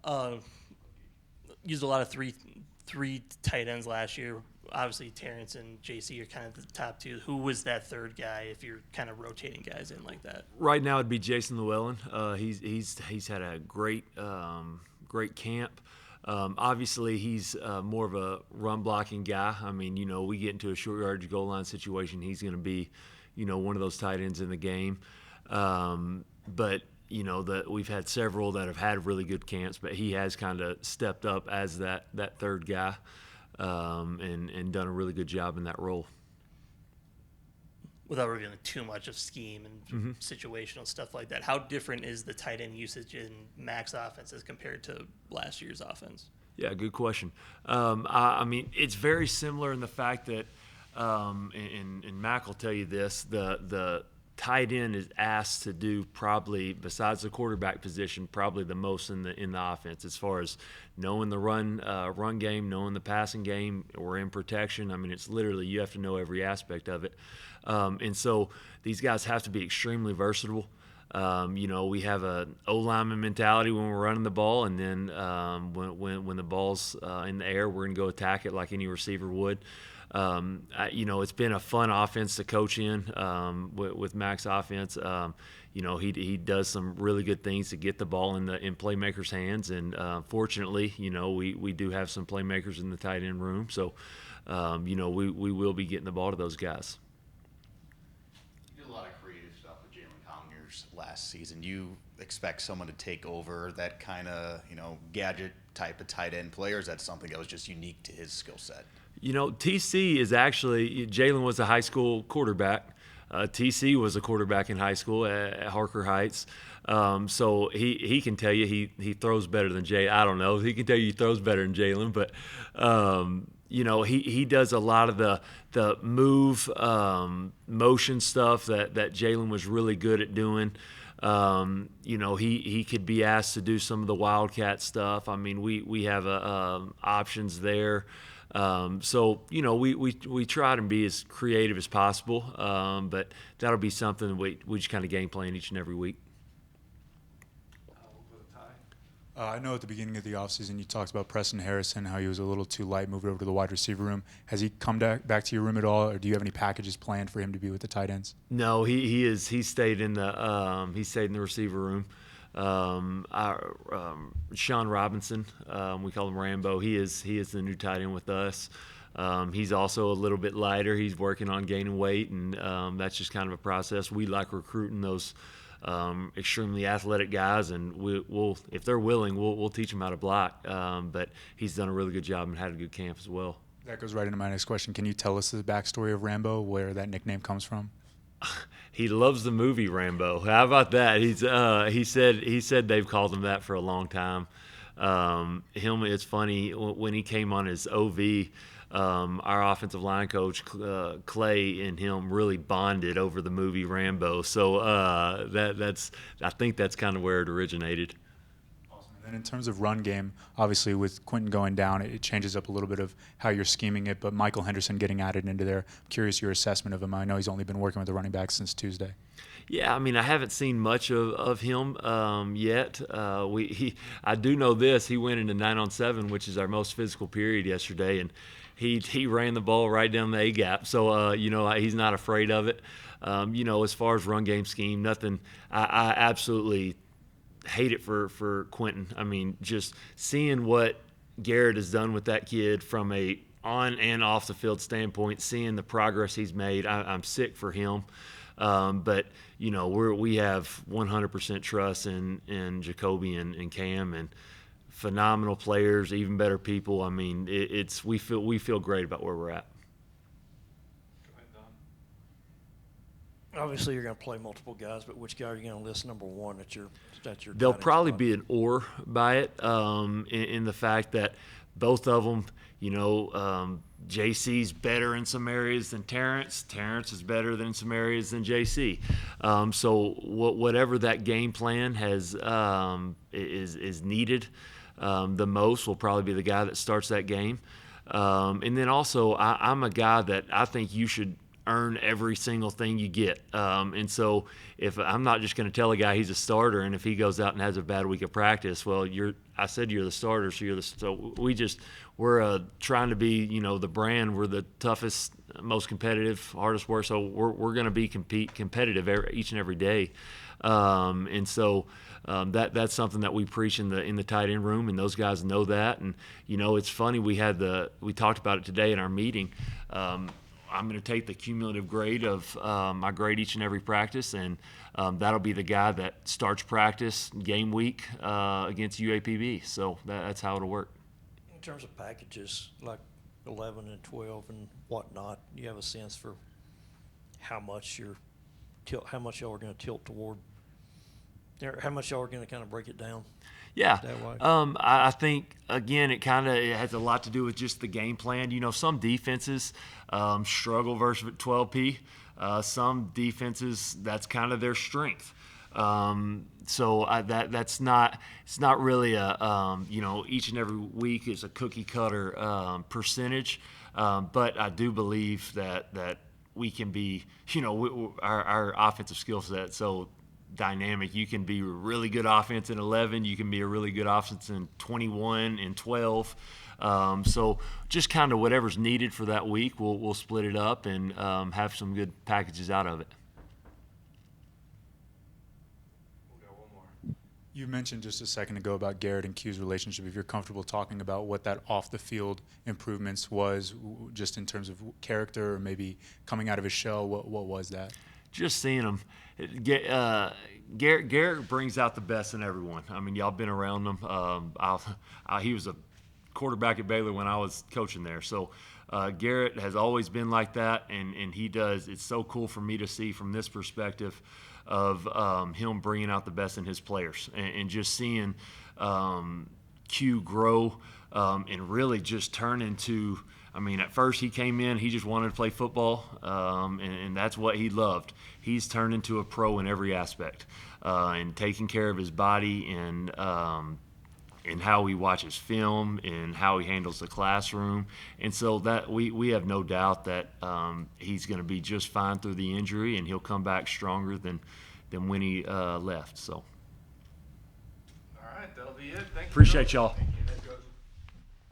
uh, used a lot of three tight ends last year. Obviously, Terrence and JC are kind of the top two. Who was that third guy if you're kind of rotating guys in like that? Right now, it'd be Jason Llewellyn. He's had a great camp. Obviously, he's more of a run blocking guy. I mean, we get into a short yardage goal line situation, he's going to be, one of those tight ends in the game. But we've had several that have had really good camps, but he has kind of stepped up as that third guy, and done a really good job in that role. Without revealing too much of scheme and situational stuff like that, how different is the tight end usage in Mac's offense as compared to last year's offense? Yeah, good question. I mean, it's very similar in the fact that, and Mac will tell you this, the tight end is asked to do probably, besides the quarterback position, probably the most in the offense as far as knowing the run game, knowing the passing game, or in protection. I mean, it's literally you have to know every aspect of it. And so these guys have to be extremely versatile. We have an O-lineman mentality when we're running the ball, and then when the ball's in the air, we're going to go attack it like any receiver would. It's been a fun offense to coach in with Mac's offense. He does some really good things to get the ball in playmakers' hands, and fortunately, we do have some playmakers in the tight end room. So, we will be getting the ball to those guys. Last season. You expect someone to take over that kind of, gadget type of tight end player? Or is that something that was just unique to his skill set? TC is actually, Jalen was a high school quarterback. TC was a quarterback in high school at Harker Heights. So he can tell you he throws better than Jay. I don't know. He can tell you he throws better than Jalen, but he does a lot of the move motion stuff that Jalen was really good at doing. He could be asked to do some of the wildcat stuff. I mean, we have options there. So we try to be as creative as possible, but that'll be something we just kind of game plan each and every week. I know at the beginning of the offseason you talked about Preston Harrison, how he was a little too light, moved over to the wide receiver room. Has he come back to your room at all, or do you have any packages planned for him to be with the tight ends? No, he stayed in the receiver room. Sean Robinson, we call him Rambo. He is the new tight end with us. He's also a little bit lighter. He's working on gaining weight, and that's just kind of a process. We like recruiting those extremely athletic guys, and we'll if they're willing, we'll teach them how to block. But he's done a really good job and had a good camp as well. That goes right into my next question. Can you tell us the backstory of Rambo, where that nickname comes from? He loves the movie Rambo. How about that? He said they've called him that for a long time. It's funny when he came on his OV. Our offensive line coach Clay and him really bonded over the movie Rambo. So I think that's kind of where it originated. Awesome. And then in terms of run game, obviously with Quentin going down, it changes up a little bit of how you're scheming it. But Michael Henderson getting added into there, I'm curious your assessment of him. I know he's only been working with the running back since Tuesday. Yeah, I mean, I haven't seen much of him yet. I do know this. He went into 9-on-7, which is our most physical period yesterday, and he ran the ball right down the A-gap. So, he's not afraid of it. As far as run game scheme, nothing. I absolutely hate it for Quentin. I mean, just seeing what Garrett has done with that kid from a on and off the field standpoint, seeing the progress he's made, I'm sick for him. But we have 100% trust in Jacoby and Cam, and phenomenal players, even better people. I mean, we feel great about where we're at. Obviously, you're going to play multiple guys, but which guy are you going to list number one at your? There'll probably be an or by it, in the fact that both of them, JC's better in some areas than Terrence. Terrence is better in some areas than JC. So whatever that game plan is needed the most will probably be the guy that starts that game. And then also, I'm a guy that I think you should earn every single thing you get. And so if I'm not just going to tell a guy he's a starter, and if he goes out and has a bad week of practice, well, I said you're the starter, so we're trying to be, the brand. We're the toughest, most competitive, hardest work. So we're going to be competitive each and every day. And so that's something that we preach in the tight end room, and those guys know that. And it's funny, we talked about it today in our meeting. I'm going to take the cumulative grade of my grade each and every practice, and that'll be the guy that starts practice game week against UAPB. So that's how it'll work. In terms of packages like 11 and 12 and whatnot, you have a sense for how much y'all are going to tilt toward, how much y'all are going to kind of break it down? Yeah. That way. I think, again, it has a lot to do with just the game plan. Some defenses struggle versus 12P. Some defenses, that's kind of their strength. It's not really each and every week is a cookie cutter percentage. But I do believe that we can be, our offensive skill set so dynamic. You can be a really good offense in 11. You can be a really good offense in 21 and 12. So just kind of whatever's needed for that week, we'll split it up and have some good packages out of it. You mentioned just a second ago about Garrett and Q's relationship. If you're comfortable talking about what that off-the-field improvements was, just in terms of character or maybe coming out of his shell, what was that? Just seeing him. Garrett brings out the best in everyone. I mean, y'all been around him. He was a quarterback at Baylor when I was coaching there. So Garrett has always been like that, and he does. It's so cool for me to see from this perspective of him bringing out the best in his players, and just seeing Q grow and really just turn into – I mean, at first he came in, he just wanted to play football, and that's what he loved. He's turned into a pro in every aspect, and taking care of his body and how he watches film and how he handles the classroom. And so that we have no doubt that he's going to be just fine through the injury, and he'll come back stronger than when he left. So. All right, that'll be it. Thank you. Appreciate y'all. Thank you.